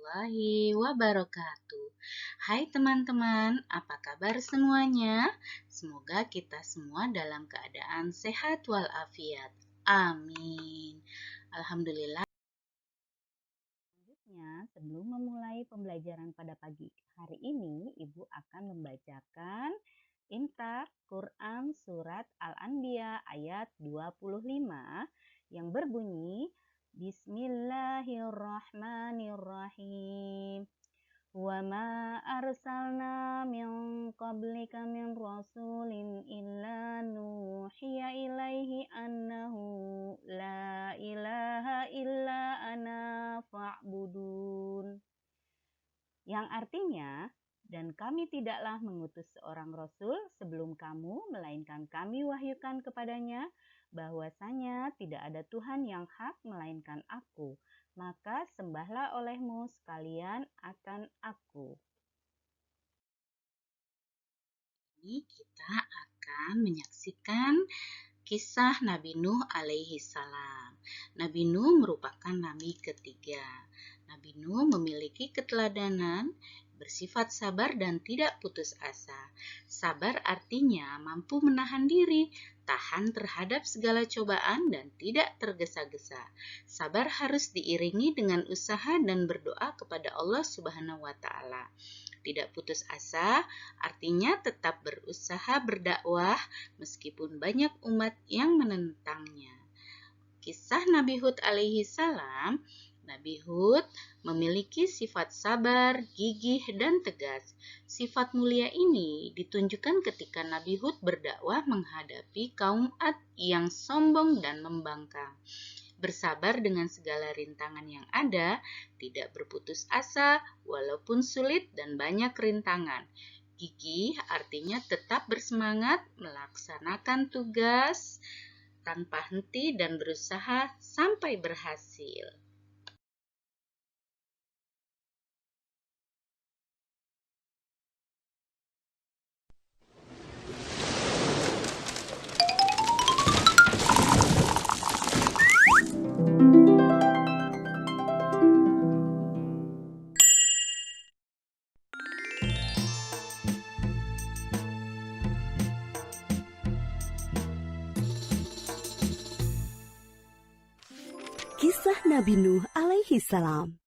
warahmatullahi wabarakatuh. Hai teman-teman, apa kabar semuanya? Semoga kita semua dalam keadaan sehat walafiat. Amin. Alhamdulillah. Selanjutnya, sebelum memulai pembelajaran pada pagi hari ini, Ibu akan membacakan Imtak Quran Surat Al-Anbiya ayat 25 yang berbunyi Bismillahirrahmanirrahim. Wa ma arsalna min qablika min rasulin illa nuhiya ilaihi annahu la ilaha illa ana fa'budun. Yang artinya, dan kami tidaklah mengutus seorang rasul sebelum kamu, melainkan kami wahyukan kepadanya bahwasanya tidak ada Tuhan yang hak melainkan aku. Maka sembahlah olehmu sekalian akan aku. Ini kita akan menyaksikan kisah Nabi Nuh alaihi salam. Nabi Nuh merupakan nabi ketiga. Nabi Nuh memiliki keteladanan, bersifat sabar dan tidak putus asa. Sabar artinya mampu menahan diri, tahan terhadap segala cobaan dan tidak tergesa-gesa. Sabar harus diiringi dengan usaha dan berdoa kepada Allah Subhanahu wa taala. Tidak putus asa artinya tetap berusaha berdakwah meskipun banyak umat yang menentangnya. Kisah Nabi Hud alaihi salam. Nabi Hud memiliki sifat sabar, gigih, dan tegas. Sifat mulia ini ditunjukkan ketika Nabi Hud berdakwah menghadapi kaum Ad yang sombong dan membangkang. Bersabar dengan segala rintangan yang ada, tidak berputus asa walaupun sulit dan banyak rintangan. Gigih artinya tetap bersemangat melaksanakan tugas tanpa henti dan berusaha sampai berhasil. Kisah Nabi Nuh alaihi salam.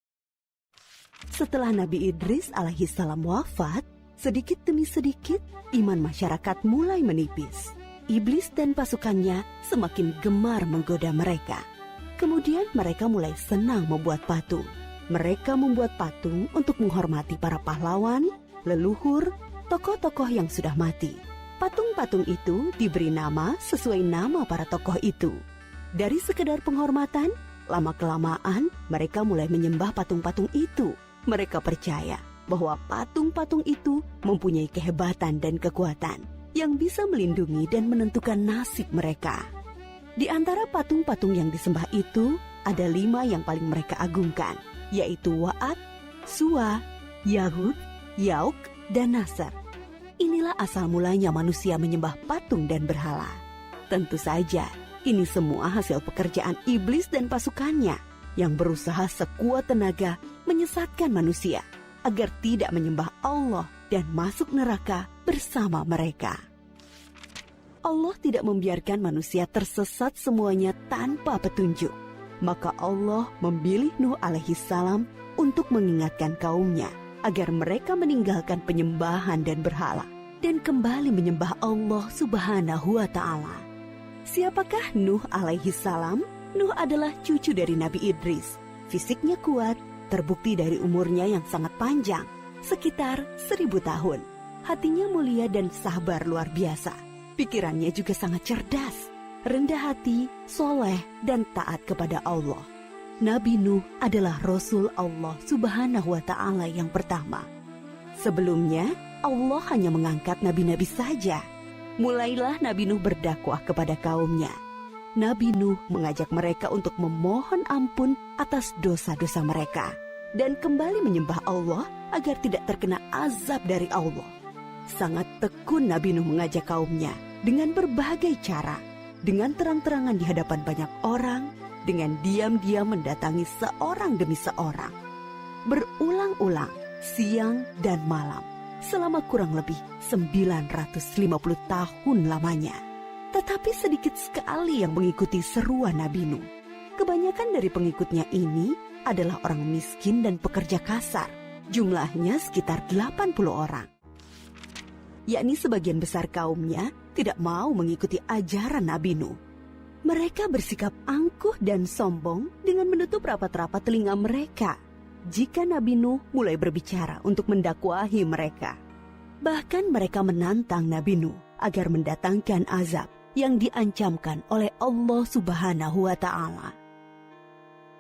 Setelah Nabi Idris alaihi salam wafat, sedikit demi sedikit iman masyarakat mulai menipis. Iblis dan pasukannya semakin gemar menggoda mereka. Kemudian mereka mulai senang membuat patung. Mereka membuat patung untuk menghormati para pahlawan, leluhur, tokoh-tokoh yang sudah mati. Patung-patung itu diberi nama sesuai nama para tokoh itu. Dari sekedar penghormatan, lama-kelamaan mereka mulai menyembah patung-patung itu. Mereka percaya bahwa patung-patung itu mempunyai kehebatan dan kekuatan yang bisa melindungi dan menentukan nasib mereka. Di antara patung-patung yang disembah itu, ada 5 yang paling mereka agungkan, yaitu Wa'ad, Suwa, Yahud, Yauk, dan Nasr. Inilah asal mulanya manusia menyembah patung dan berhala. Tentu saja, ini semua hasil pekerjaan iblis dan pasukannya yang berusaha sekuat tenaga menyesatkan manusia agar tidak menyembah Allah dan masuk neraka bersama mereka. Allah tidak membiarkan manusia tersesat semuanya tanpa petunjuk. Maka Allah memilih Nuh alaihi salam untuk mengingatkan kaumnya agar mereka meninggalkan penyembahan dan berhala dan kembali menyembah Allah Subhanahu wa ta'ala. Siapakah Nuh alaihi salam? Nuh adalah cucu dari Nabi Idris. Fisiknya kuat, terbukti dari umurnya yang sangat panjang, sekitar 1000 tahun. Hatinya mulia dan sabar luar biasa. Pikirannya juga sangat cerdas, rendah hati, soleh, dan taat kepada Allah. Nabi Nuh adalah Rasul Allah Subhanahu wa ta'ala yang pertama. Sebelumnya, Allah hanya mengangkat nabi-nabi saja. Mulailah Nabi Nuh berdakwah kepada kaumnya. Nabi Nuh mengajak mereka untuk memohon ampun atas dosa-dosa mereka dan kembali menyembah Allah agar tidak terkena azab dari Allah. Sangat tekun Nabi Nuh mengajak kaumnya dengan berbagai cara, dengan terang-terangan di hadapan banyak orang, dengan diam-diam mendatangi seorang demi seorang. berulang-ulang, siang dan malam, selama kurang lebih 950 tahun lamanya. Tetapi sedikit sekali yang mengikuti seruan Nabi Nuh. Kebanyakan dari pengikutnya ini adalah orang miskin dan pekerja kasar. Jumlahnya sekitar 80 orang. Yakni sebagian besar kaumnya tidak mau mengikuti ajaran Nabi Nuh. Mereka bersikap angkuh dan sombong dengan menutup rapat-rapat telinga mereka jika Nabi Nuh mulai berbicara untuk mendakwahi mereka. Bahkan mereka menantang Nabi Nuh agar mendatangkan azab yang diancamkan oleh Allah Subhanahu wa Ta'ala.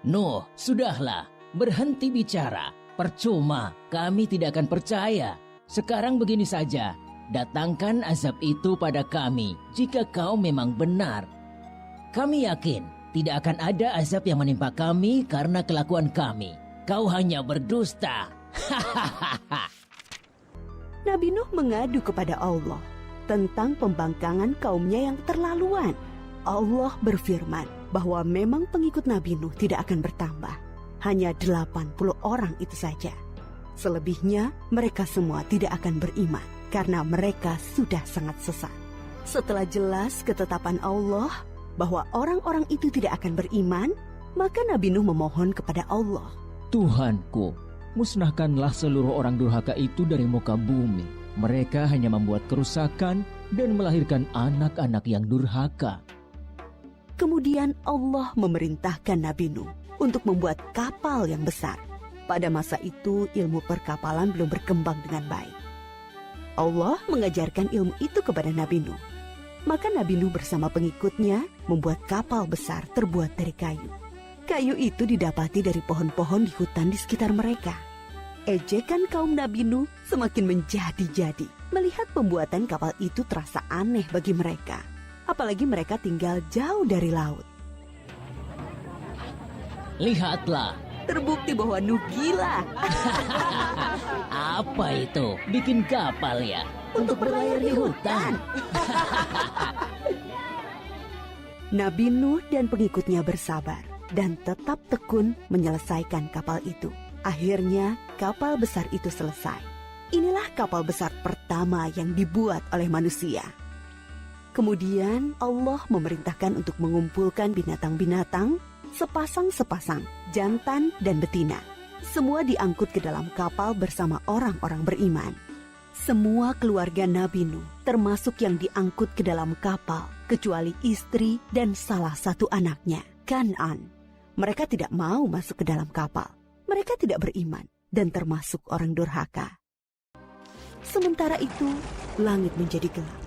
Nuh, sudahlah, berhenti bicara. Percuma, kami tidak akan percaya. Sekarang begini saja, datangkan azab itu pada kami jika kau memang benar. Kami yakin tidak akan ada azab yang menimpa kami karena kelakuan kami. Kau hanya berdusta. Nabi Nuh mengadu kepada Allah tentang pembangkangan kaumnya yang terlaluan. Allah berfirman bahwa memang pengikut Nabi Nuh tidak akan bertambah. Hanya 80 orang itu saja. Selebihnya mereka semua tidak akan beriman karena mereka sudah sangat sesat. Setelah jelas ketetapan Allah bahwa orang-orang itu tidak akan beriman, maka Nabi Nuh memohon kepada Allah. Tuhanku, musnahkanlah seluruh orang durhaka itu dari muka bumi. Mereka hanya membuat kerusakan dan melahirkan anak-anak yang durhaka. Kemudian Allah memerintahkan Nabi Nuh untuk membuat kapal yang besar. Pada masa itu ilmu perkapalan belum berkembang dengan baik. Allah mengajarkan ilmu itu kepada Nabi Nuh. Maka Nabi Nuh bersama pengikutnya membuat kapal besar terbuat dari kayu. Kayu itu didapati dari pohon-pohon di hutan di sekitar mereka. Ejekan kaum Nabi Nuh semakin menjadi-jadi melihat pembuatan kapal itu terasa aneh bagi mereka. Apalagi mereka tinggal jauh dari laut. Lihatlah, Terbukti bahwa Nuh gila apa itu? Bikin kapal ya? untuk berlayar di hutan. Nabi Nuh dan pengikutnya bersabar dan tetap tekun menyelesaikan kapal itu. Akhirnya kapal besar itu selesai. Inilah kapal besar pertama yang dibuat oleh manusia. Kemudian Allah memerintahkan untuk mengumpulkan binatang-binatang sepasang-sepasang, jantan dan betina. Semua diangkut ke dalam kapal bersama orang-orang beriman. Semua keluarga Nabi Nuh, termasuk yang diangkut ke dalam kapal, kecuali istri dan salah satu anaknya, Kan'an. Mereka tidak mau masuk ke dalam kapal. Mereka tidak beriman dan termasuk orang durhaka. Sementara itu, langit menjadi gelap.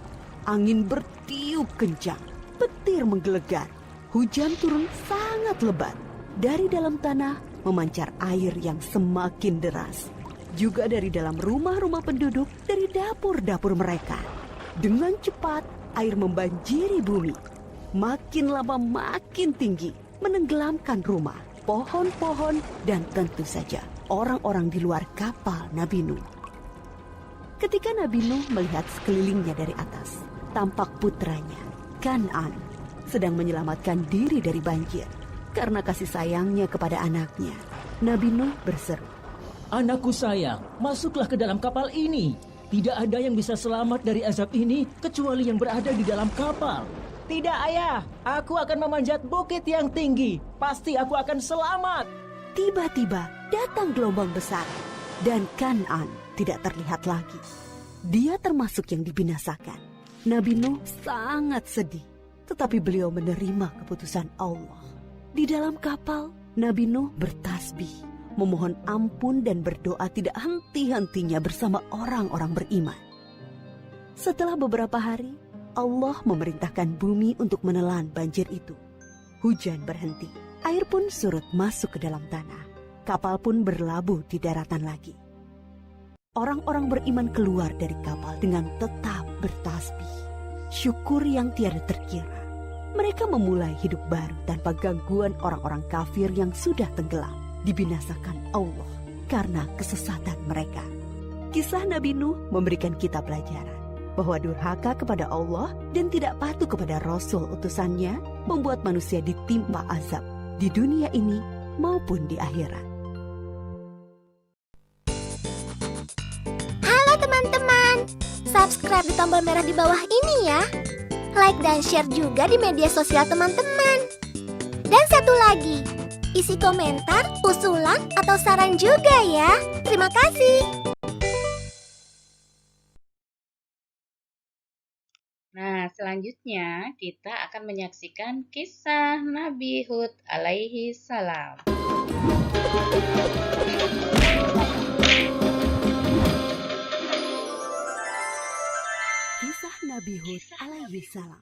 Angin bertiup kencang, petir menggelegar. Hujan turun sangat lebat. Dari dalam tanah memancar air yang semakin deras. Juga dari dalam rumah-rumah penduduk, dari dapur-dapur mereka. Dengan cepat, air membanjiri bumi. Makin lama makin tinggi, menenggelamkan rumah, pohon-pohon, dan tentu saja orang-orang di luar kapal Nabi Nuh. Ketika Nabi Nuh melihat sekelilingnya dari atas, tampak putranya, Kan'an, sedang menyelamatkan diri dari banjir. Karena kasih sayangnya kepada anaknya, Nabi Nuh berseru, Anakku sayang, masuklah ke dalam kapal ini. Tidak ada yang bisa selamat dari azab ini kecuali yang berada di dalam kapal. Tidak, ayah. Aku akan memanjat bukit yang tinggi. Pasti aku akan selamat. Tiba-tiba datang gelombang besar dan Kan'an tidak terlihat lagi. Dia termasuk yang dibinasakan. Nabi Nuh sangat sedih, tetapi beliau menerima keputusan Allah. Di dalam kapal, Nabi Nuh bertasbih, memohon ampun dan berdoa tidak henti-hentinya bersama orang-orang beriman. Setelah beberapa hari, Allah memerintahkan bumi untuk menelan banjir itu. Hujan berhenti, air pun surut masuk ke dalam tanah. Kapal pun berlabuh di daratan lagi. Orang-orang beriman keluar dari kapal dengan tetap bertasbih. Syukur yang tiada terkira. Mereka memulai hidup baru tanpa gangguan orang-orang kafir yang sudah tenggelam, dibinasakan Allah karena kesesatan mereka. Kisah Nabi Nuh memberikan kita pelajaran bahwa durhaka kepada Allah dan tidak patuh kepada Rasul utusannya membuat manusia ditimpa azab di dunia ini maupun di akhirat. subscribe di tombol merah di bawah ini ya. Like dan share juga di media sosial teman-teman. Dan satu lagi, isi komentar, usulan, atau saran juga ya. Terima kasih. Nah, selanjutnya kita akan menyaksikan kisah Nabi Hud alaihi salam. Kisah Nabi Hud alaihi salam.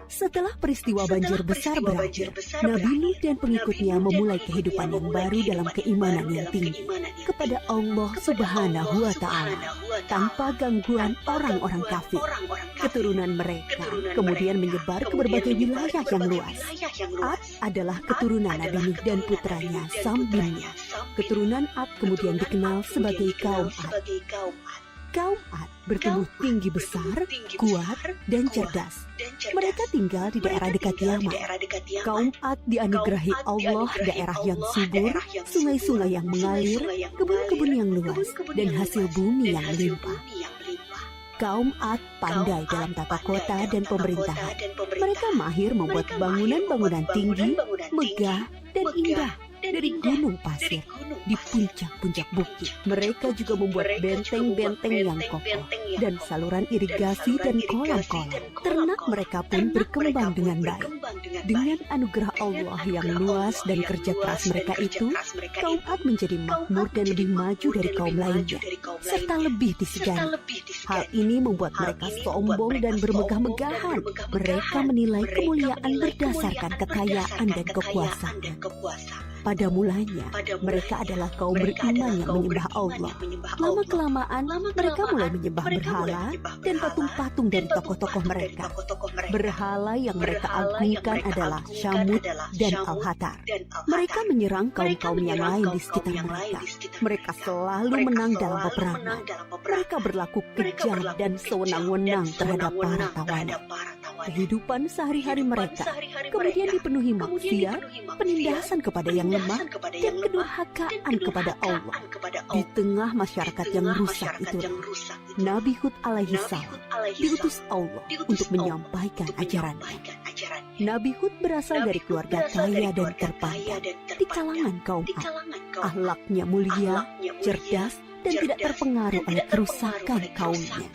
Setelah peristiwa banjir besar berakhir, Nabi Nuh dan pengikutnya memulai kehidupan yang baru dalam keimanan yang tinggi kepada Allah Subhanahu wa Ta'ala tanpa gangguan orang-orang kafir. Keturunan mereka kemudian menyebar ke berbagai wilayah yang luas. Ad adalah keturunan Nabi Nuh dan putranya Sam bin Nuh. Keturunan Ad kemudian dikenal sebagai kaum Ad. Kaum Ad bertumbuh tinggi besar, kuat, dan cerdas. Mereka tinggal di daerah dekat Yaman. Kaum Ad dianugerahi Allah daerah yang subur, sungai-sungai yang mengalir, kebun-kebun yang luas, dan hasil bumi yang melimpah. Kaum Ad pandai dalam tata kota dan pemerintahan. Mereka mahir membuat bangunan-bangunan tinggi, megah, dan indah dari gunung pasir di puncak-puncak bukit. Mereka juga membuat benteng-benteng yang kokoh dan saluran irigasi dan kolam-kolam. Ternak mereka pun berkembang dengan baik. Dengan anugerah Allah yang luas dan kerja keras mereka itu, kaum Ad menjadi makmur dan lebih maju dari kaum lainnya, serta lebih disegani. Hal ini membuat mereka sombong dan bermegah-megahan. Mereka menilai kemuliaan berdasarkan kekayaan dan kekuasaan. Pada mulanya, mereka adalah kaum beriman yang menyembah Allah. Lama-kelamaan, mereka mulai menyembah berhala dan patung-patung dari tokoh-tokoh mereka. Berhala yang mereka agungkan adalah Syamud dan Al-Hatar. Mereka menyerang kaum-kaum yang lain di sekitar mereka. Mereka selalu menang dalam peperangan. Mereka berlaku kejam dan sewenang-wenang terhadap para tawanan. Kehidupan sehari-hari mereka kemudian dipenuhi maksiat, penindasan kepada yang lemah, dan kedurhakaan kepada Allah. Di tengah masyarakat yang rusak itu, Nabi Hud alaihi salam diutus Allah untuk menyampaikan ajarannya. Nabi Hud berasal dari keluarga kaya dan terpandang di kalangan kaum Ad. Akhlaknya mulia, cerdas, dan tidak terpengaruh oleh kerusakan kaumnya.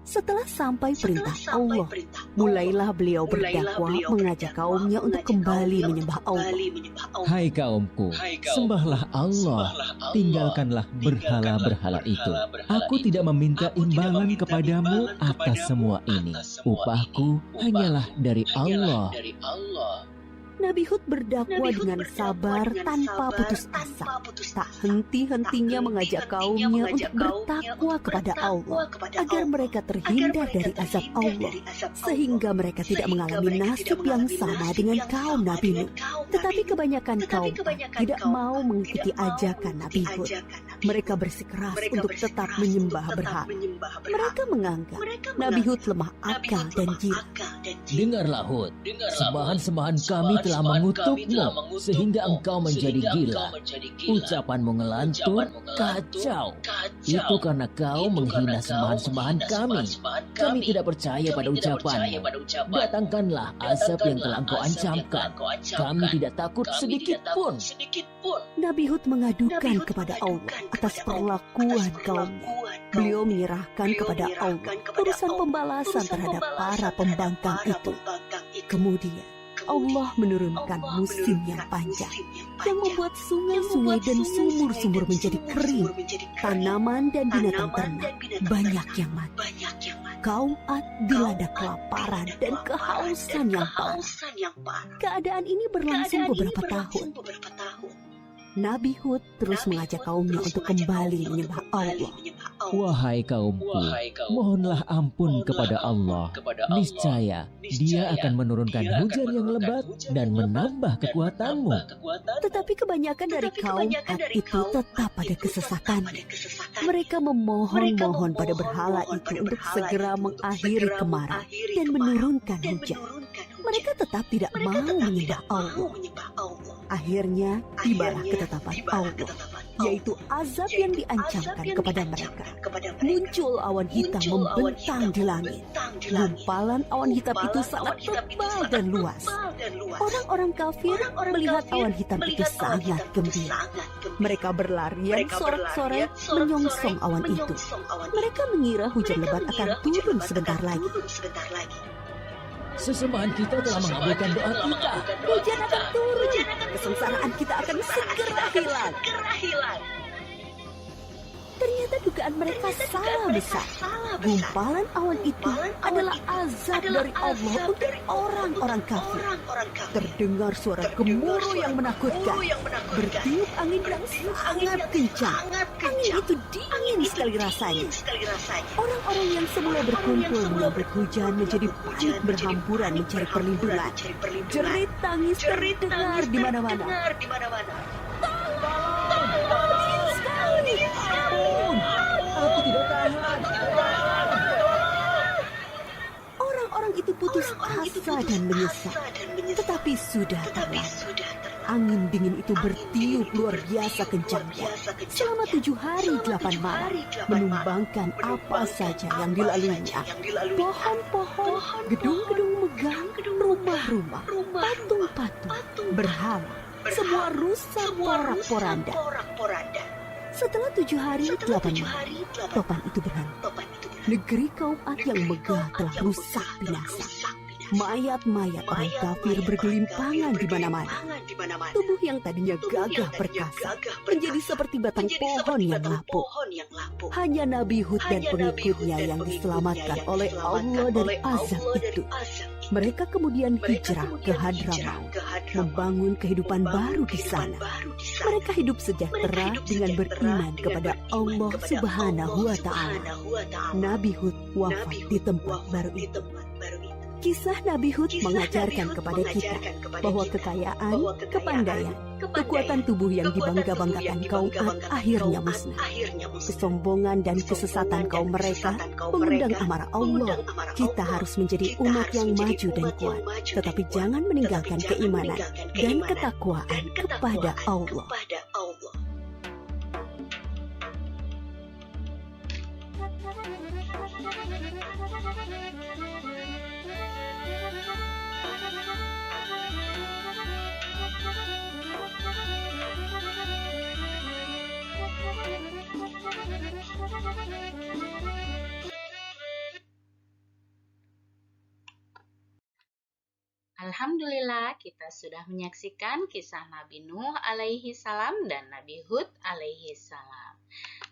Setelah sampai perintah Allah, mulailah beliau berdakwah mengajak kaumnya untuk kembali menyembah Allah. Hai kaumku, sembahlah Allah, tinggalkanlah berhala-berhala itu. Aku tidak meminta imbalan kepadamu atas semua ini. Upahku hanyalah dari Allah. Nabi Hud berdakwah dengan sabar tanpa putus asa. Tak henti-hentinya mengajak kaumnya untuk bertakwa kepada Allah agar mereka terhindar dari azab Allah, sehingga mereka tidak mengalami nasib yang sama dengan kaum Nabi Nuh. Tetapi kebanyakan kaum tidak mau mengikuti ajakan Nabi Hud. Mereka bersikeras untuk tetap menyembah berhala. Mereka menganggap Nabi Hud lemah akal dan jiwa. Dengarlah Hud, sembahan-sembahan kami telah mengutukmu sehingga engkau menjadi gila. Ucapanmu ngelantur, kacau. Itu karena kau menghina sembahan-sembahan kami. Kami tidak percaya pada ucapanmu. Datangkanlah azab yang telah engkau ancamkan. Kami tidak takut sedikit pun. Nabi Hud mengadukan kepada Allah atas perlakuan kaumnya. Beliau menyerahkan kepada Allah urusan pembalasan terhadap para pembangkang itu. Kemudian Allah menurunkan musim yang panjang yang membuat sungai-sungai dan sumur-sumur menjadi kering. Tanaman dan binatang ternak banyak yang mati. Kaum Ad dilanda kelaparan dan kehausan yang parah. Keadaan ini berlangsung beberapa tahun. Nabi Hud terus mengajak kaumnya untuk kembali menyembah Allah. Wahai kaumku, mohonlah ampun kepada Allah. Niscaya Dia akan menurunkan hujan yang lebat dan menambah kekuatanmu. Tetapi kebanyakan dari kaum Ad itu tetap pada kesesatannya. Mereka memohon-mohon pada berhala itu untuk segera mengakhiri kemarau dan menurunkan hujan. Mereka tetap tidak mau menyembah Allah. Akhirnya tibalah ketetapan Allah yaitu azab yang diancamkan kepada mereka. Muncul awan hitam membentang di langit. Gumpalan awan hitam itu sangat tebal dan luas. Orang-orang kafir melihat awan hitam itu sangat gembira. Mereka berlarian sorak-sorai menyongsong awan itu. Mereka mengira hujan lebat akan turun sebentar lagi. Sesembahan kita telah mengabulkan doa kita. Hujan akan turun. Kesengsaraan kita akan segera hilang. Ternyata dugaan mereka salah besar. Gumpalan awan itu adalah azab dari Allah untuk orang-orang kafir. Terdengar suara gemuruh yang menakutkan. Bertiup angin yang sangat kencang. Angin itu dingin sekali rasanya. Orang-orang yang semula berkumpul menyambut hujan menjadi panik berhamburan mencari perlindungan. Jerit tangis terdengar di mana-mana. Aku tidak tahan. Orang-orang itu putus asa dan menyesal. Tetapi sudah terlambat. Angin dingin itu bertiup luar biasa kencangnya. Selama 7 hari 8 malam. Menumbangkan apa saja yang dilaluinya. Pohon-pohon, gedung-gedung megah, rumah-rumah, patung-patung, berhala. Semua rusak porak-poranda. Setelah 7 hari 8 malam, topan itu berhenti. Negeri kaum Ad yang megah telah rusak binasa. Mayat-mayat orang kafir bergelimpangan di mana-mana. Tubuh yang tadinya gagah perkasa menjadi seperti batang pohon yang lapuk. Hanya Nabi Hud dan pengikutnya yang diselamatkan oleh Allah dari azab itu. Mereka kemudian hijrah ke Hadramaut, membangun kehidupan baru di sana. Mereka hidup sejahtera dengan beriman kepada Allah Subhanahu wa Ta'ala. Nabi Hud wafat di tempat baru itu. Kisah Nabi Hud mengajarkan kepada kita bahwa kekayaan, kepandaian, kekuatan tubuh yang dibangga-banggakan kaum Ad akhirnya musnah. Kesombongan dan kesesatan kaum mereka mengundang amarah Allah. Kita harus menjadi umat yang maju dan kuat, tetapi jangan meninggalkan keimanan dan ketakwaan kepada Allah. Alhamdulillah, kita sudah menyaksikan kisah Nabi Nuh alaihi salam dan Nabi Hud alaihi salam.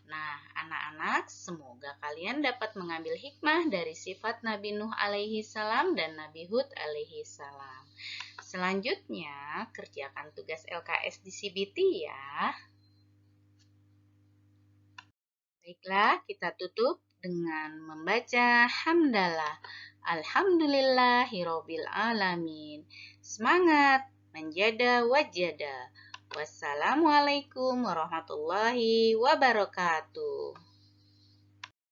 Nah, anak-anak, semoga kalian dapat mengambil hikmah dari sifat Nabi Nuh alaihi salam dan Nabi Hud alaihi salam. Selanjutnya, kerjakan tugas LKS di CBT ya. Baiklah, kita tutup dengan membaca hamdalah. Alhamdulillahirabbil alamin. Semangat menjada wajada. Wassalamualaikum warahmatullahi wabarakatuh.